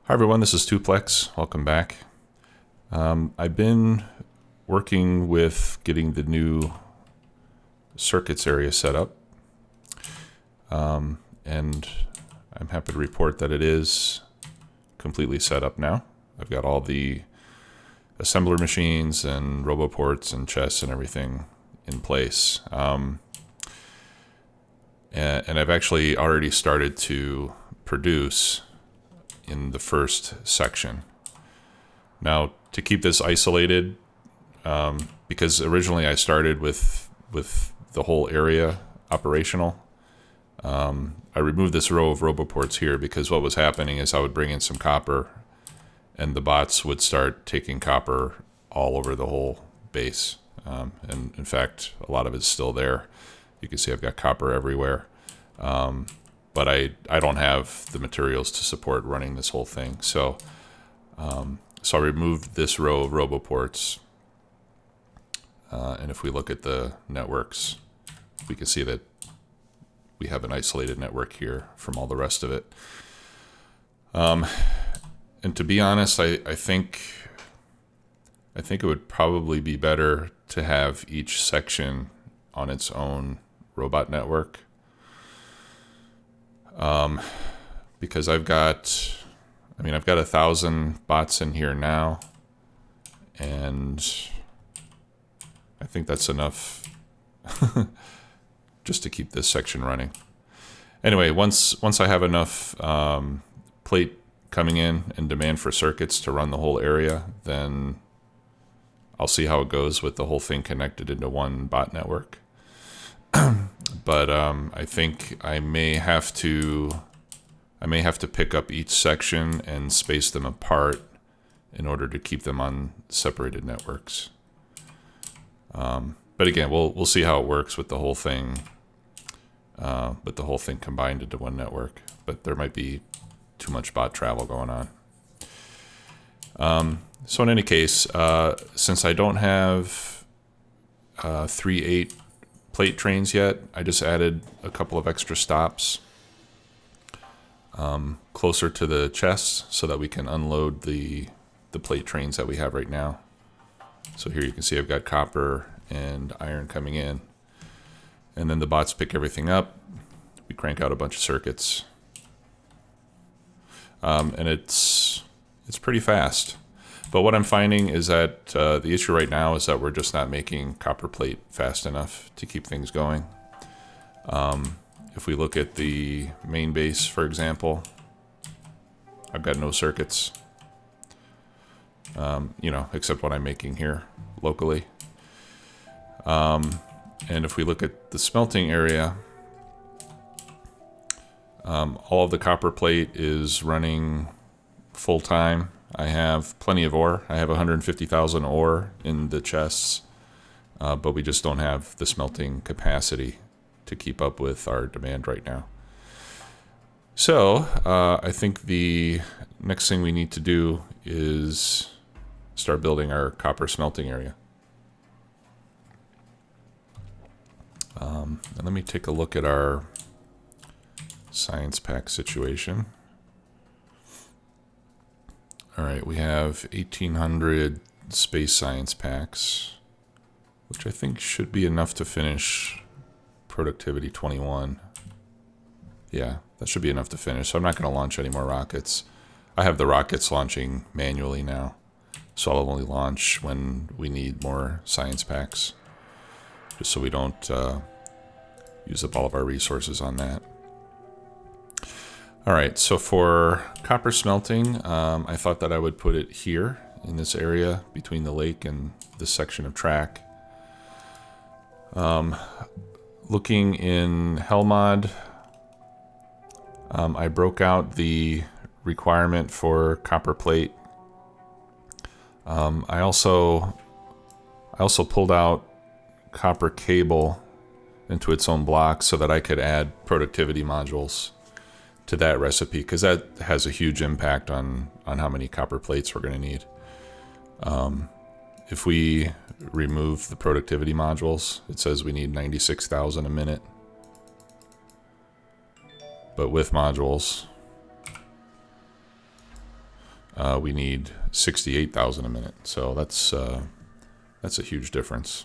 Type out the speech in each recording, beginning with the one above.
Hi everyone, this is Tuplex. Welcome back. I've been working with getting the new circuits area set up, and I'm happy to report that it is completely set up now. I've got all the assembler machines and roboports and chests and everything in place. And I've actually already started to produce in the first section. Now, to keep this isolated, because originally I started with the whole area operational, I removed this row of roboports here because what was happening is I would bring in some copper and the bots would start taking copper all over the whole base. And in fact, a lot of it's still there. You can see I've got copper everywhere. But I don't have the materials to support running this whole thing. So I removed this row of roboports. And if we look at the networks, we can see that we have an isolated network here from all the rest of it. And to be honest, I think it would probably be better to have each section on its own robot network. Because I've got 1,000 bots in here now, and I think that's enough just to keep this section running. Anyway, once I have enough plate coming in and demand for circuits to run the whole area, then I'll see how it goes with the whole thing connected into one bot network. But I think I may have to pick up each section and space them apart in order to keep them on separated networks. But again, we'll see how it works with the whole thing, combined into one network. But there might be too much bot travel going on. So in any case, since I don't have 3/8 plate trains yet, I just added a couple of extra stops closer to the chests so that we can unload the plate trains that we have right now. So here you can see I've got copper and iron coming in, and then the bots pick everything up. We crank out a bunch of circuits, and it's pretty fast. But what I'm finding is that the issue right now is that we're just not making copper plate fast enough to keep things going. If we look at the main base, for example, I've got no circuits, except what I'm making here locally. And if we look at the smelting area, all of the copper plate is running full time. I have plenty of ore. I have 150,000 ore in the chests, but we just don't have the smelting capacity to keep up with our demand right now. So I think the next thing we need to do is start building our copper smelting area. And let me take a look at our science pack situation. All right, we have 1,800 space science packs, which I think should be enough to finish productivity 21. Yeah, that should be enough to finish. So I'm not going to launch any more rockets. I have the rockets launching manually now, so I'll only launch when we need more science packs, just so we don't use up all of our resources on that. All right, so for copper smelting, I thought that I would put it here in this area between the lake and this section of track. Looking in helmod, I broke out the requirement for copper plate. I also pulled out copper cable into its own block so that I could add productivity modules to that recipe, because that has a huge impact on how many copper plates we're going to need. If we remove the productivity modules, it says we need 96,000 a minute. But with modules, we need 68,000 a minute. So that's a huge difference.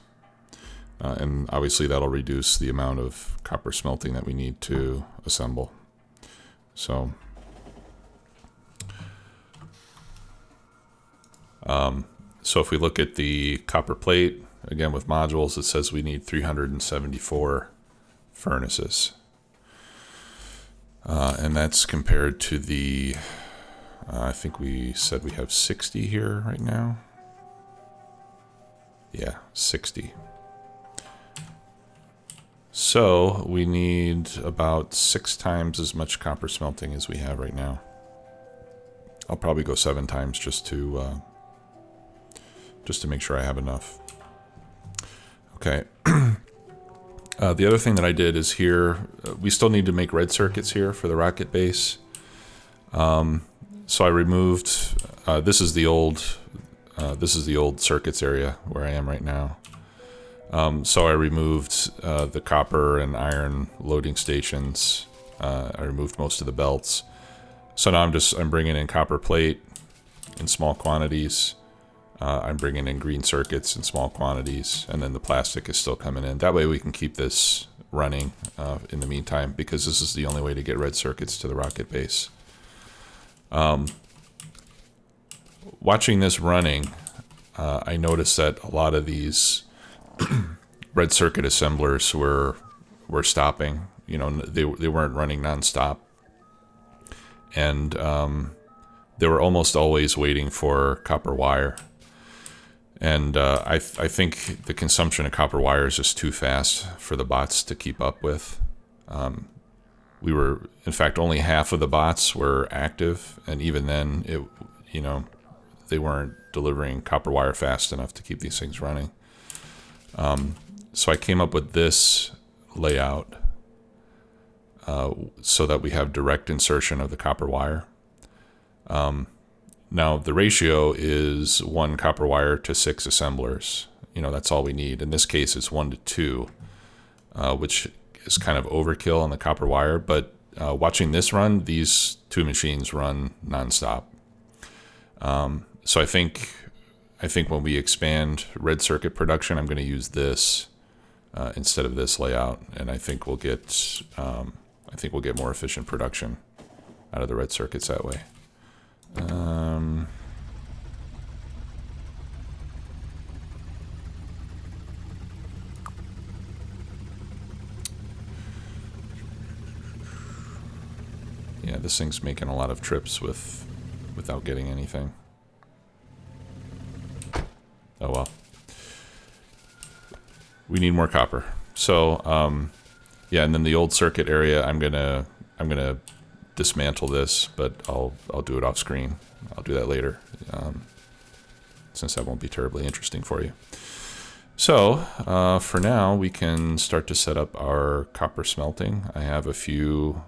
And obviously that'll reduce the amount of copper smelting that we need to assemble. So, so if we look at the copper plate, again with modules, it says we need 374 furnaces. And that's compared to the, I think we said we have 60 here right now. Yeah, 60. So we need about 6 times as much copper smelting as we have right now. I'll probably go 7 times just to make sure I have enough. Okay. The other thing that I did is here, we still need to make red circuits here for the rocket base. So I removed, this is the old circuits area where I am right now. So I removed the copper and iron loading stations. I removed most of the belts. So now I'm bringing in copper plate in small quantities. I'm bringing in green circuits in small quantities, and then the plastic is still coming in. That way we can keep this running in the meantime, because this is the only way to get red circuits to the rocket base. Watching this running, I noticed that a lot of these red circuit assemblers were stopping. You know, they weren't running nonstop, and they were almost always waiting for copper wire. And I think the consumption of copper wire is just too fast for the bots to keep up with. In fact, only half of the bots were active, and even then, they weren't delivering copper wire fast enough to keep these things running. So I came up with this layout so that we have direct insertion of the copper wire. Now the ratio is 1 copper wire to 6 assemblers. You know, that's all we need. In this case, it's 1 to 2, which is kind of overkill on the copper wire. But watching this run, these 2 machines run nonstop. So I think when we expand red circuit production, I'm going to use this instead of this layout, and I think we'll get more efficient production out of the red circuits that way. Yeah, this thing's making a lot of trips without getting anything. Oh well. We need more copper. So yeah, and then the old circuit area, I'm gonna dismantle this, but I'll do it off screen. I'll do that later, since that won't be terribly interesting for you. So for now, we can start to set up our copper smelting. I have a few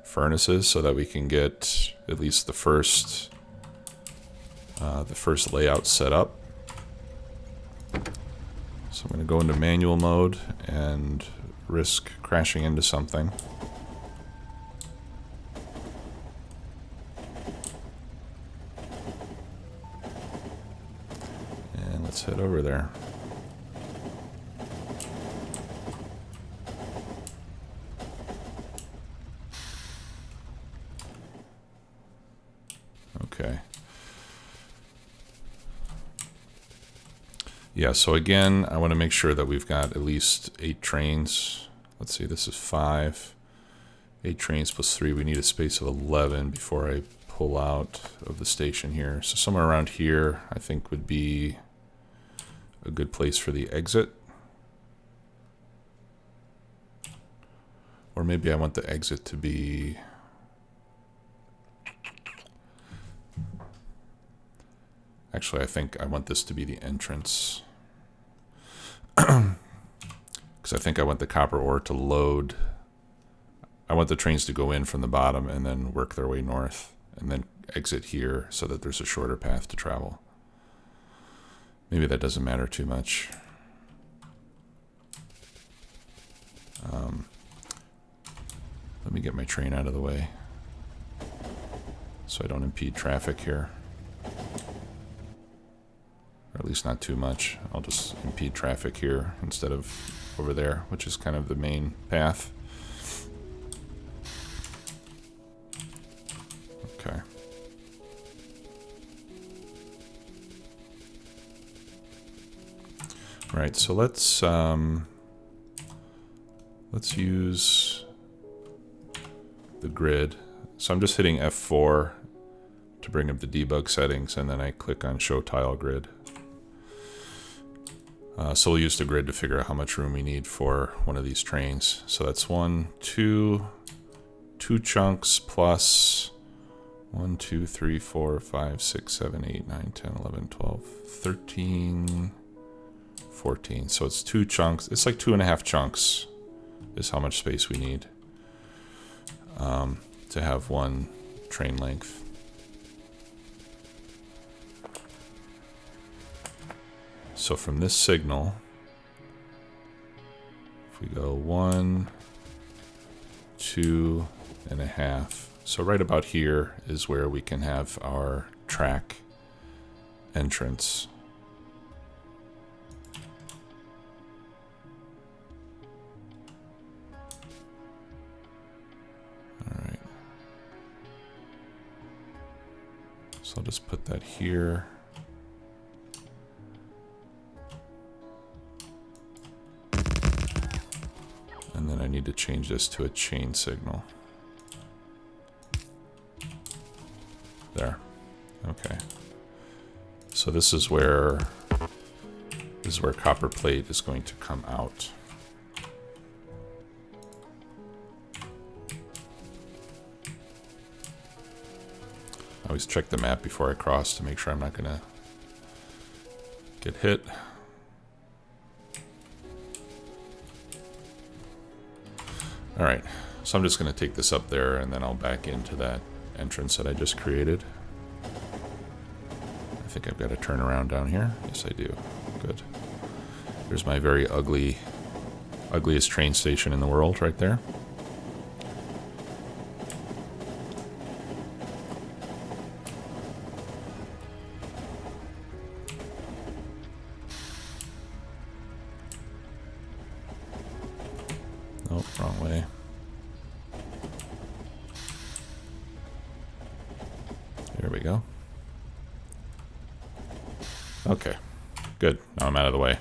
furnaces so that we can get at least the first layout set up. So I'm going to go into manual mode and risk crashing into something. And let's head over there. Okay. Yeah, so again, I want to make sure that we've got at least 8 trains. Let's see, this is 5. 8 trains plus 3. We need a space of 11 before I pull out of the station here. So somewhere around here, I think, would be a good place for the exit. Or maybe I want the exit to be... Actually, I think I want this to be the entrance. Because I think I want the copper ore to load. I want the trains to go in from the bottom and then work their way north and then exit here so that there's a shorter path to travel. Maybe that doesn't matter too much. Let me get my train out of the way so I don't impede traffic here. or at least not too much. I'll just impede traffic here instead of over there, which is kind of the main path. Okay. Right, so let's use the grid. So I'm just hitting F4 to bring up the debug settings, and then I click on Show Tile Grid. So we'll use the grid to figure out how much room we need for one of these trains. So that's two chunks plus 1, 2, 3, 4, 5, 6, 7, 8, 9, 10, 11, 12, 13, 14. So it's 2 chunks. It's like 2.5 chunks is how much space we need to have one train length. So from this signal, if we go 1, 2.5, so right about here is where we can have our track entrance. All right. So I'll just put that here. And then I need to change this to a chain signal. There. Okay. So this is where copper plate is going to come out. I always check the map before I cross to make sure I'm not gonna get hit. All right, so I'm just going to take this up there and then I'll back into that entrance that I just created. I think I've got to turn around down here. Yes, I do. Good. There's my very ugliest train station in the world right there. Oh, wrong way. There we go. Okay, good. Now I'm out of the way.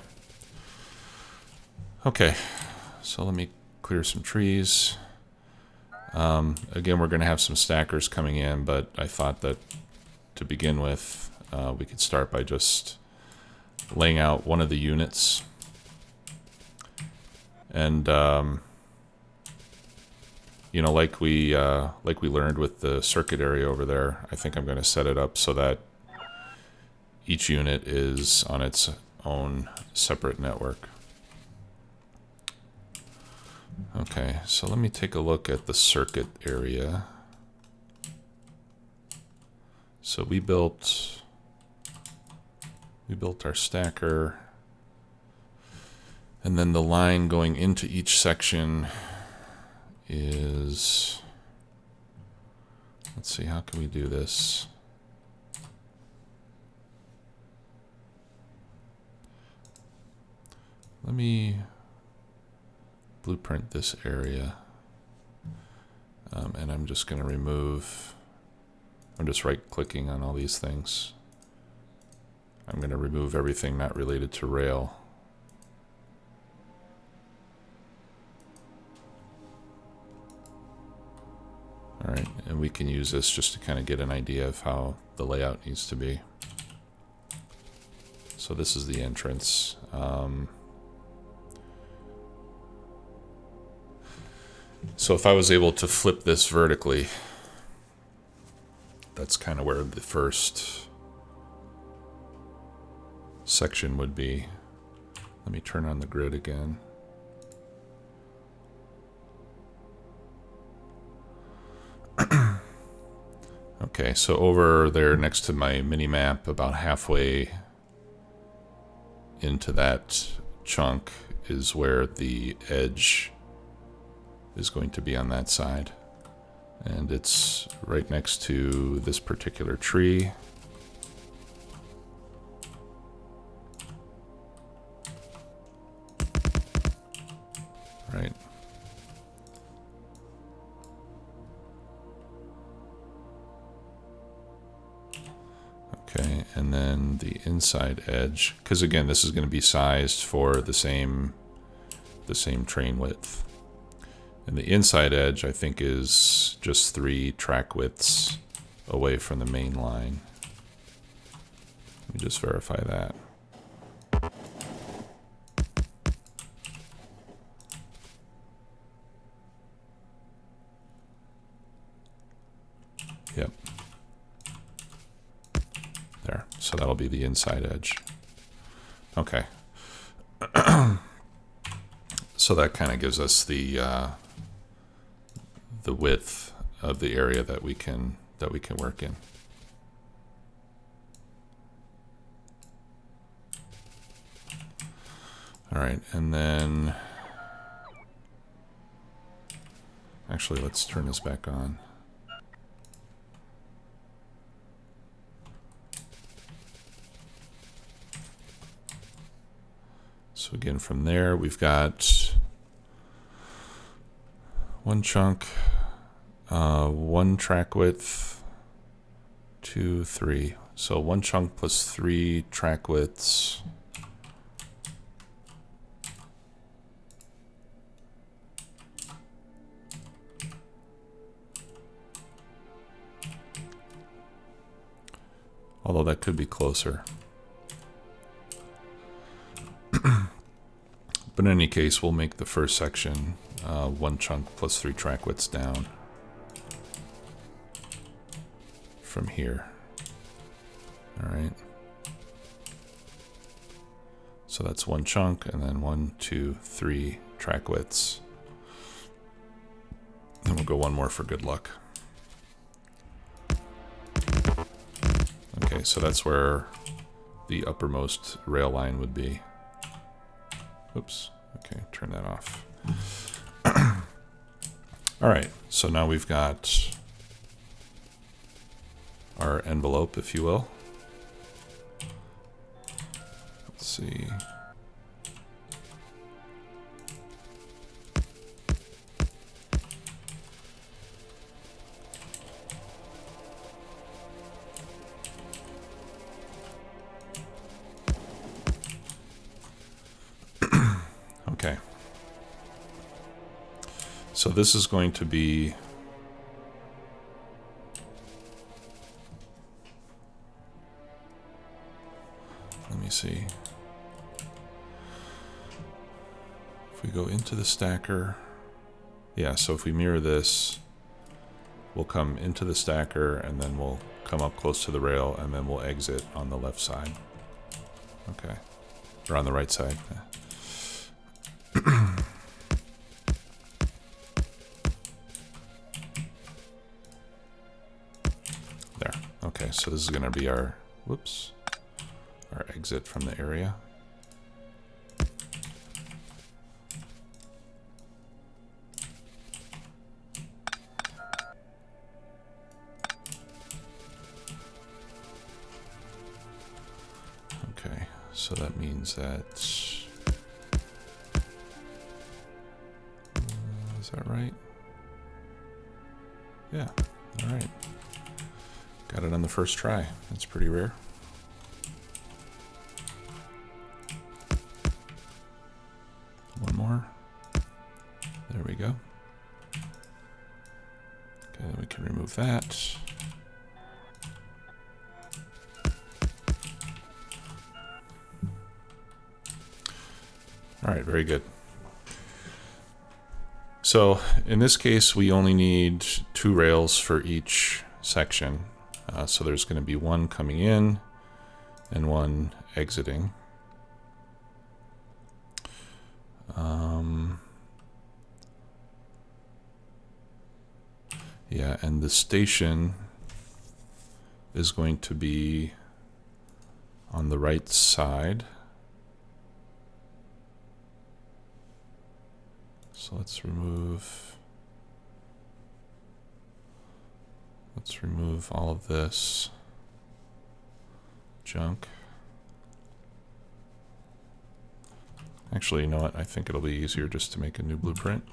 Okay, so let me clear some trees. Again, we're going to have some stackers coming in, but I thought that to begin with, we could start by just laying out one of the units. And you know, like we learned with the circuit area over there, I think I'm going to set it up so that each unit is on its own separate network. Okay, so let me take a look at the circuit area. So we built our stacker, and then the line going into each section is, let's see, how can we do this? Let me blueprint this area, and I'm just going to remove, I'm just right-clicking on all these things. I'm going to remove everything not related to rail. All right, and we can use this just to kind of get an idea of how the layout needs to be. So this is the entrance. So if I was able to flip this vertically, that's kind of where the first section would be. Let me turn on the grid again. Okay, so over there next to my mini map, about halfway into that chunk is where the edge is going to be on that side. And it's right next to this particular tree. Okay, and then the inside edge, because again, this is going to be sized for the same train width. And the inside edge, I think, is just 3 track widths away from the main line. Let me just verify that. Yep. There. So that'll be the inside edge. Okay. So that kind of gives us the width of the area that we can work in. All right, and then actually let's turn this back on. So again, from there we've got 1 chunk, 1 track width, 2, 3. So 1 chunk plus 3 track widths. Although that could be closer. But in any case, we'll make the first section 1 chunk plus 3 track widths down from here. All right. So that's 1 chunk, and then 1, 2, 3 track widths. And we'll go 1 more for good luck. Okay, so that's where the uppermost rail line would be. Oops. Okay, turn that off. All right, so now we've got our envelope, if you will. Let's see. Okay. So this is going to be let me see. If we go into the stacker, yeah, so if we mirror this, we'll come into the stacker and then we'll come up close to the rail and then we'll exit on the left side. Okay. Or on the right side. There. Okay, so this is going to be our, whoops, our exit from the area. Okay, so that means that, is that right? Yeah, all right. Got it on the first try. That's pretty rare. One more. There we go. Okay, then we can remove that. All right, very good. So in this case, we only need 2 rails for each section. So there's going to be 1 coming in and 1 exiting. Yeah, and the station is going to be on the right side. So let's remove all of this junk. Actually, you know what? I think it'll be easier just to make a new blueprint.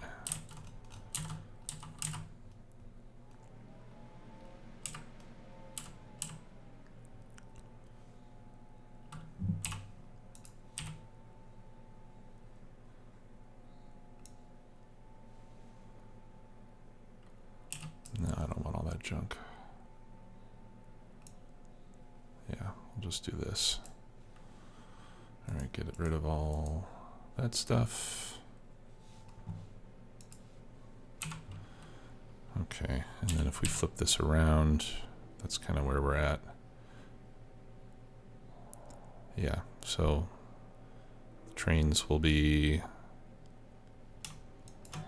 junk. Yeah, we'll just do this. All right, get rid of all that stuff. Okay, and then if we flip this around, that's kind of where we're at. Yeah, so the trains will be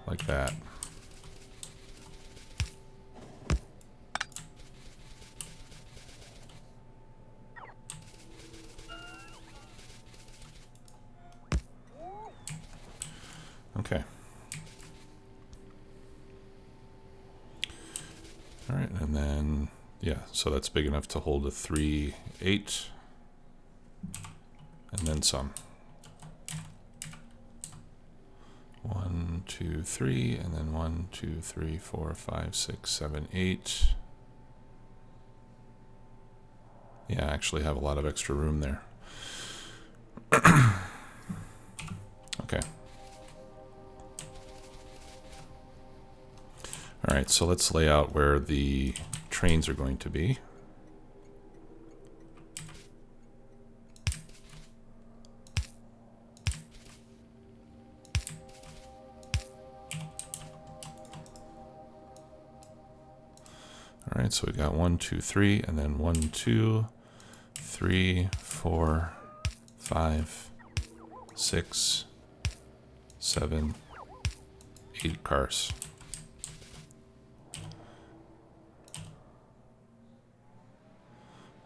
like that. Okay. All right, and then, yeah, so that's big enough to hold a 3/8, and then some. 1, 2, 3, and then 1, 2, 3, 4, 5, 6, 7, 8. Yeah, I actually have a lot of extra room there. Okay. All right, so let's lay out where the trains are going to be. All right, so we got 1, 2, 3, and then 1, 2, 3, 4, 5, 6, 7, 8 cars.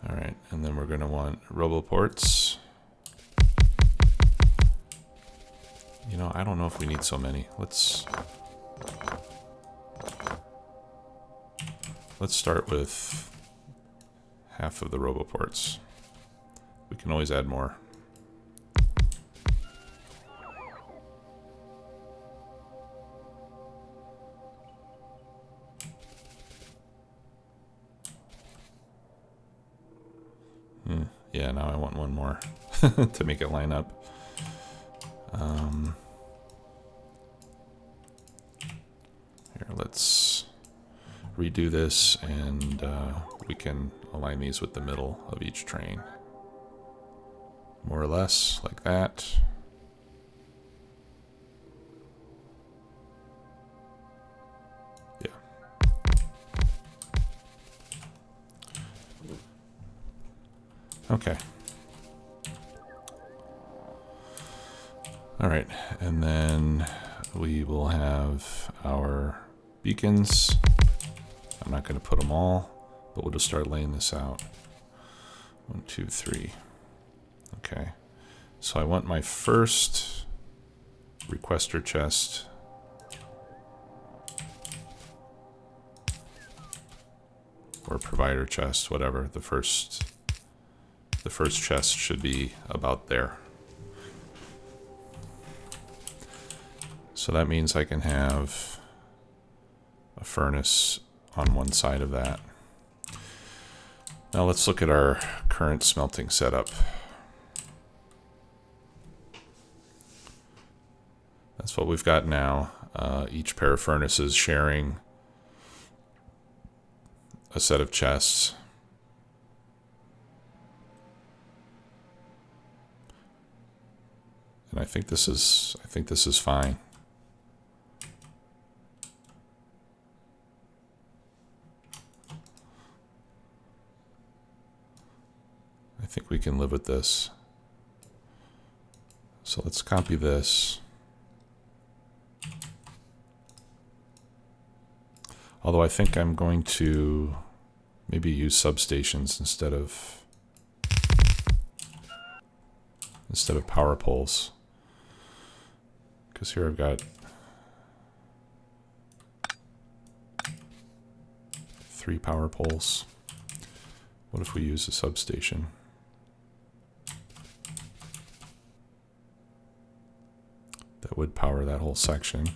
All right, and then we're going to want roboports. You know, I don't know if we need so many. Let's start with half of the roboports. We can always add more. Yeah, now I want one more to make it line up. Here, let's redo this, and we can align these with the middle of each train. More or less, like that. Yeah. Okay. All right, and then we will have our beacons. I'm not going to put them all, but we'll just start laying this out. 1, 2, 3. Okay, so I want my first requester chest or provider chest, whatever. The first chest should be about there. So that means I can have a furnace on one side of that. Now let's look at our current smelting setup. That's what we've got now. Each pair of furnaces sharing a set of chests. And I think this is fine. I think we can live with this. So let's copy this. Although I think I'm going to maybe use substations instead of power poles. Because here I've got 3 power poles. What if we use a substation? That would power that whole section.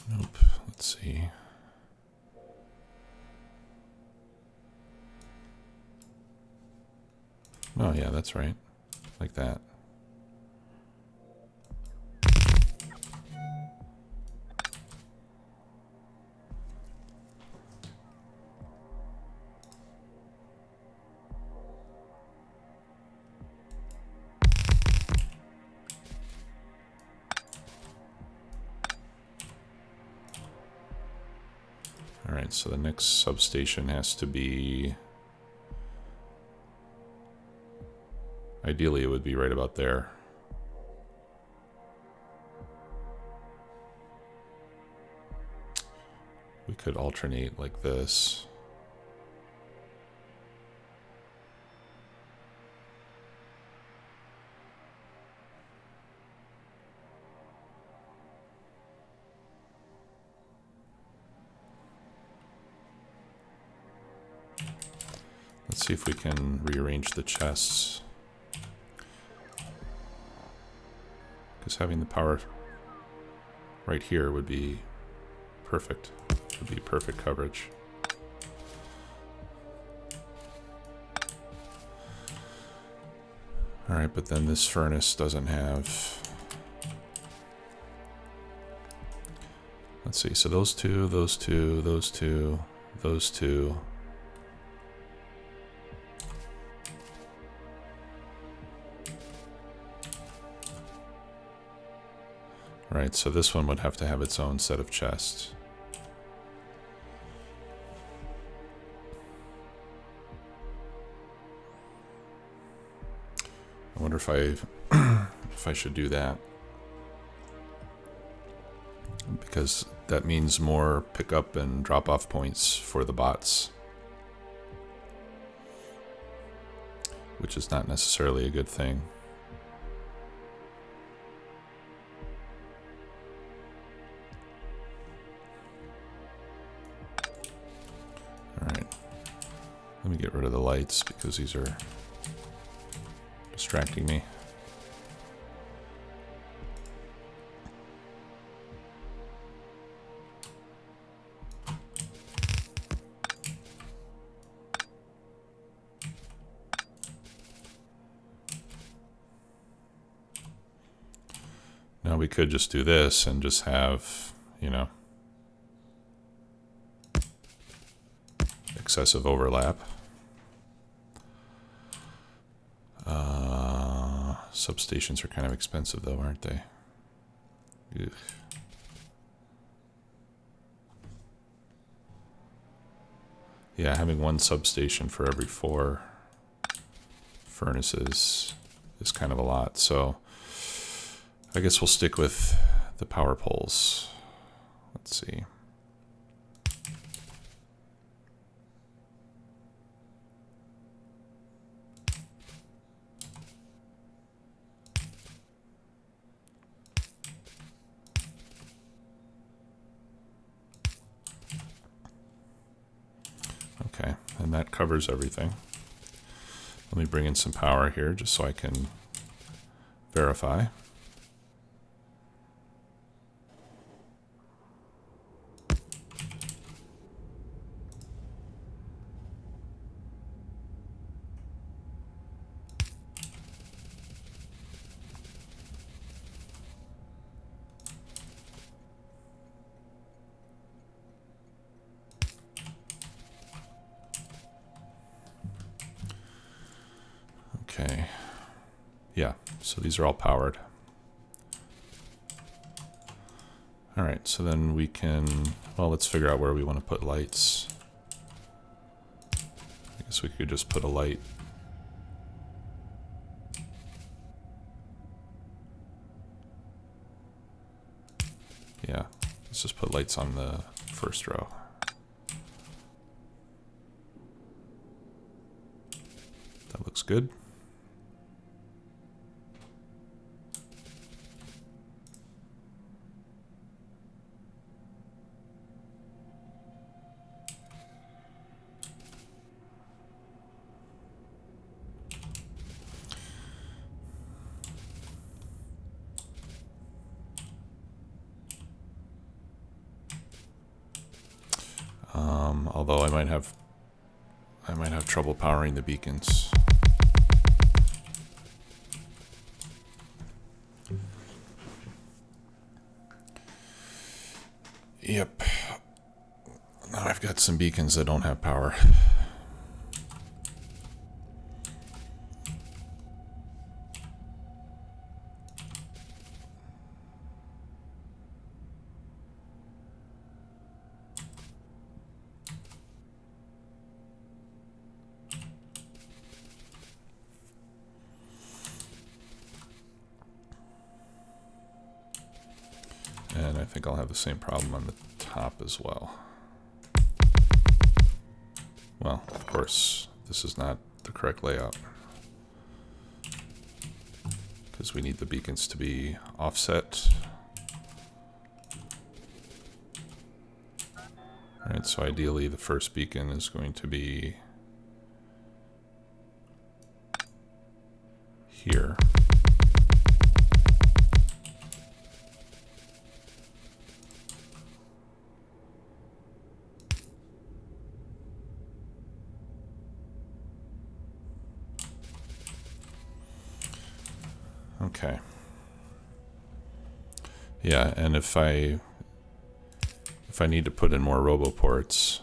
Nope, let's see. Oh yeah, that's right. Like that. All right, so the next substation has to be, ideally it would be right about there. We could alternate like this. Let's see if we can rearrange the chests. Because having the power right here would be perfect. Would be perfect coverage. All right, but then this furnace doesn't have... Let's see, so those two, those two, those two, those two. Right, so this one would have to have its own set of chests. I wonder if I should do that. Because that means more pickup and drop-off points for the bots. Which is not necessarily a good thing. Alright. Let me get rid of the lights because these are distracting me. Now we could just do this and just have, you know, excessive overlap. Substations are kind of expensive though, aren't they? Ugh. Yeah, having one substation for every 4 furnaces is kind of a lot, so I guess we'll stick with the power poles. Let's see. Okay, and that covers everything. Let me bring in some power here just so I can verify. Okay, yeah, so these are all powered. All right, so then we can, well, let's figure out where we want to put lights. I guess we could just put a light. Yeah, let's just put lights on the first row. That looks good. Although I might have trouble powering the beacons. Yep. Now I've got some beacons that don't have power. think I'll have the same problem on the top as well. Well, of course, this is not the correct layout, because we need the beacons to be offset. All right, so ideally the first beacon is going to be here. Okay. Yeah, and if I need to put in more roboports,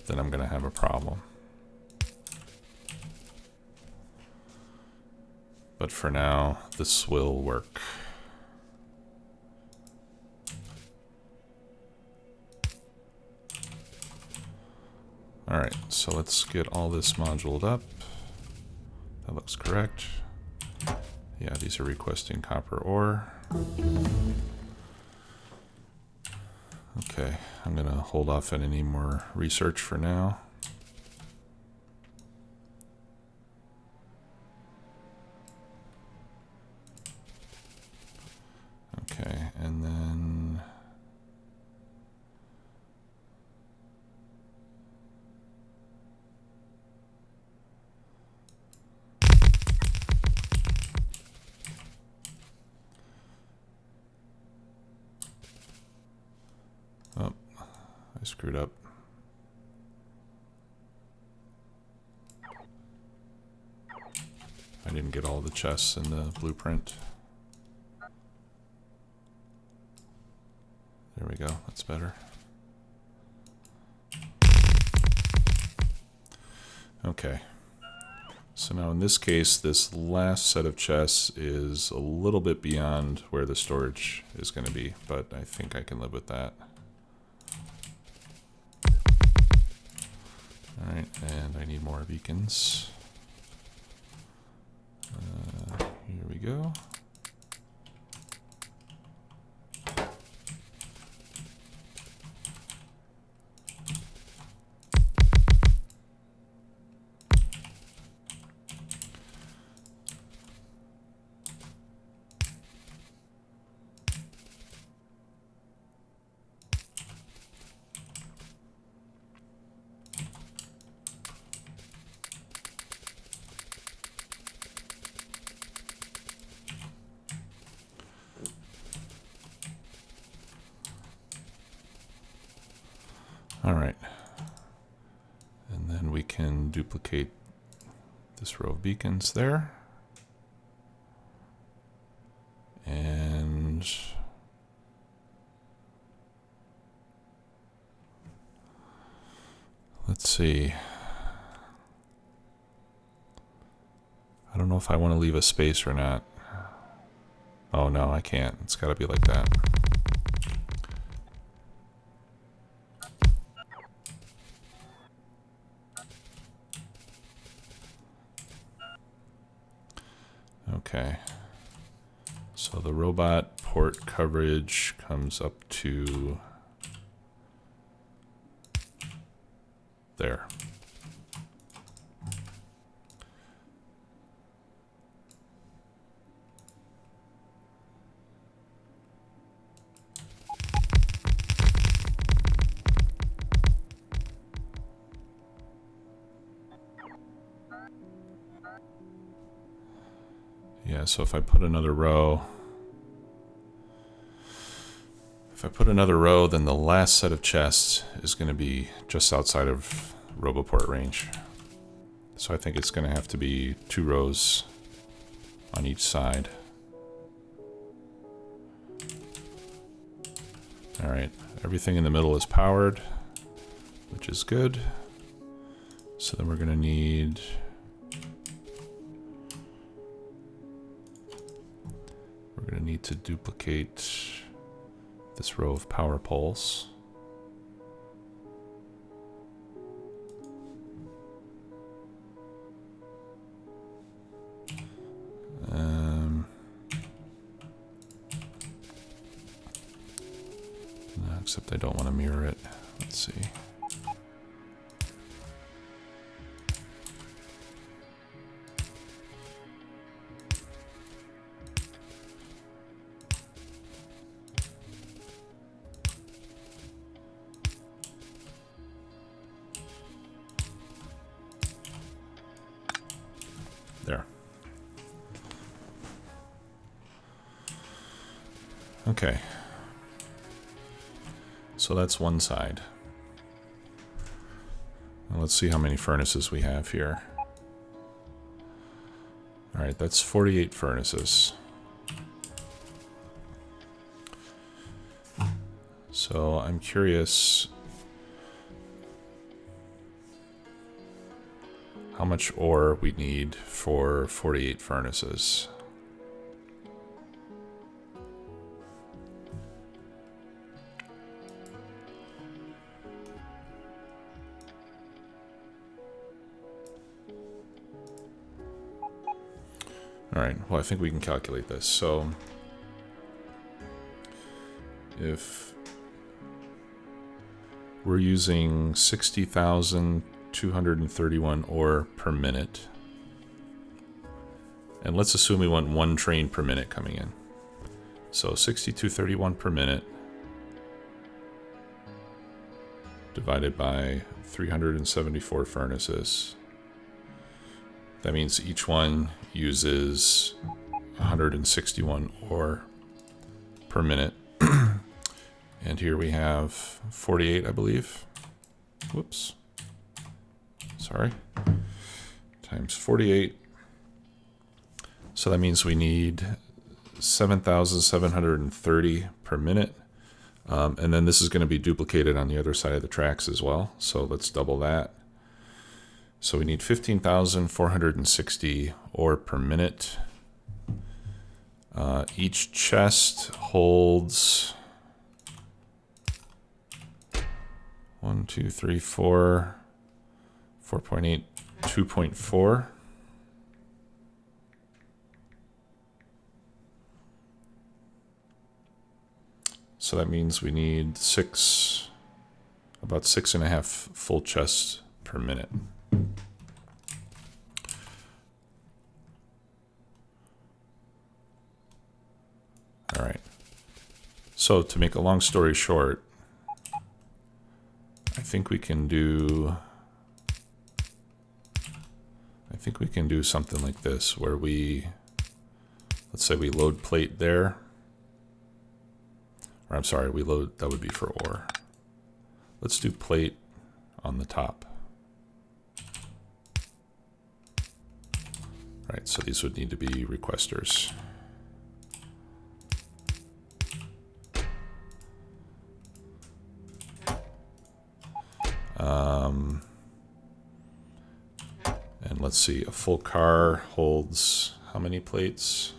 then I'm going to have a problem. But for now, this will work. All right, so let's get all this moduled up. That looks correct. Yeah, these are requesting copper ore. Okay, I'm gonna hold off on any more research for now. Okay, and then oh, I screwed up. I didn't get all the chests in the blueprint. There we go, that's better. Okay. So now in this case, this last set of chests is a little bit beyond where the storage is going to be, but I think I can live with that. Alright, and I need more beacons. Here we go. All right, and then we can duplicate this row of beacons there. And let's see. I don't know if I want to leave a space or not. Oh no, I can't. It's got to be like that. Okay, so the robot port coverage comes up to there. Yeah, so if I put another row, then the last set of chests is going to be just outside of Roboport range. So I think it's going to have to be 2 rows on each side. All right, everything in the middle is powered, which is good. So then we're going to need to duplicate this row of power poles. except I don't want to mirror it. Let's see. There. Okay. So that's one side. Now let's see how many furnaces we have here. All right, that's 48 furnaces. So I'm curious how much ore we need for 48 furnaces. All right, well, I think we can calculate this. So if we're using 60,231 ore per minute, and let's assume we want 1 train per minute coming in. So 6231 per minute divided by 374 furnaces. That means each one uses 161 ore per minute. And here we have 48, I believe. Whoops. Sorry. Times 48. So that means we need 7,730 per minute. And then this is going to be duplicated on the other side of the tracks as well. So let's double that. So we need 15,460 ore per minute. Each chest holds 1, 2, 3, 4, 4.8, 2.4. So that means we need about 6.5 full chests per minute. All right. So to make a long story short, I think we can do something like this, where let's say we load plate there. Or I'm sorry, that would be for ore. Let's do plate on the top. All right, so these would need to be requesters. And let's see, a full car holds how many plates?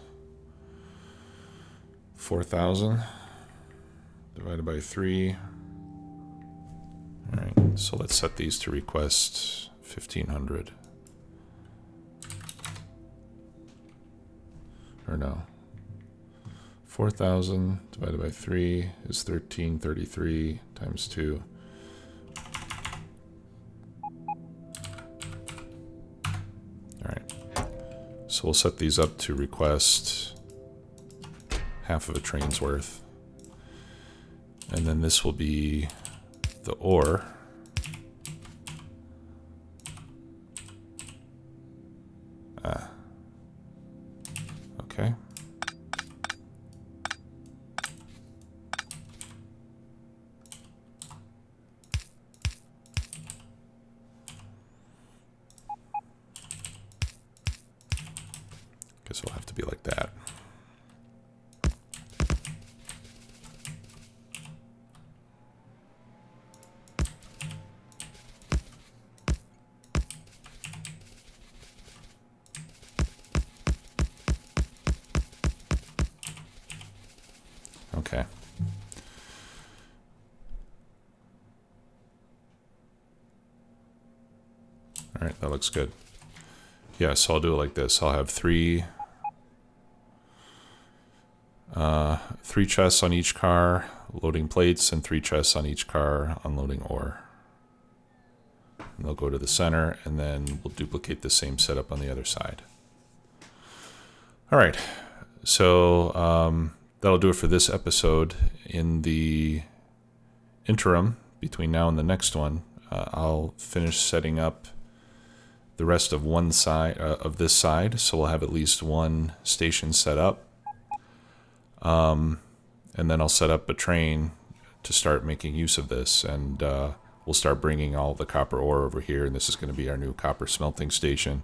4,000 divided by 3. All right, so let's set these to request 1,500. Or no. 4,000 divided by 3 is 1,333 times 2. So we'll set these up to request half of a train's worth. And then this will be the ore. Okay. Guess it'll have to be like that. Okay. All right, that looks good. Yeah, so I'll do it like this. I'll have 3 3 chests on each car, loading plates, and 3 chests on each car, unloading ore. And they'll go to the center, and then we'll duplicate the same setup on the other side. All right, so that'll do it for this episode. In the interim, between now and the next one, I'll finish setting up the rest of one side of this side, so we'll have at least one station set up. And then I'll set up a train to start making use of this, and we'll start bringing all the copper ore over here, and this is going to be our new copper smelting station.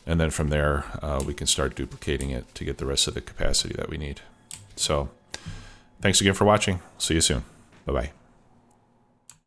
And then from there, we can start duplicating it to get the rest of the capacity that we need. So, thanks again for watching. See you soon. Bye-bye.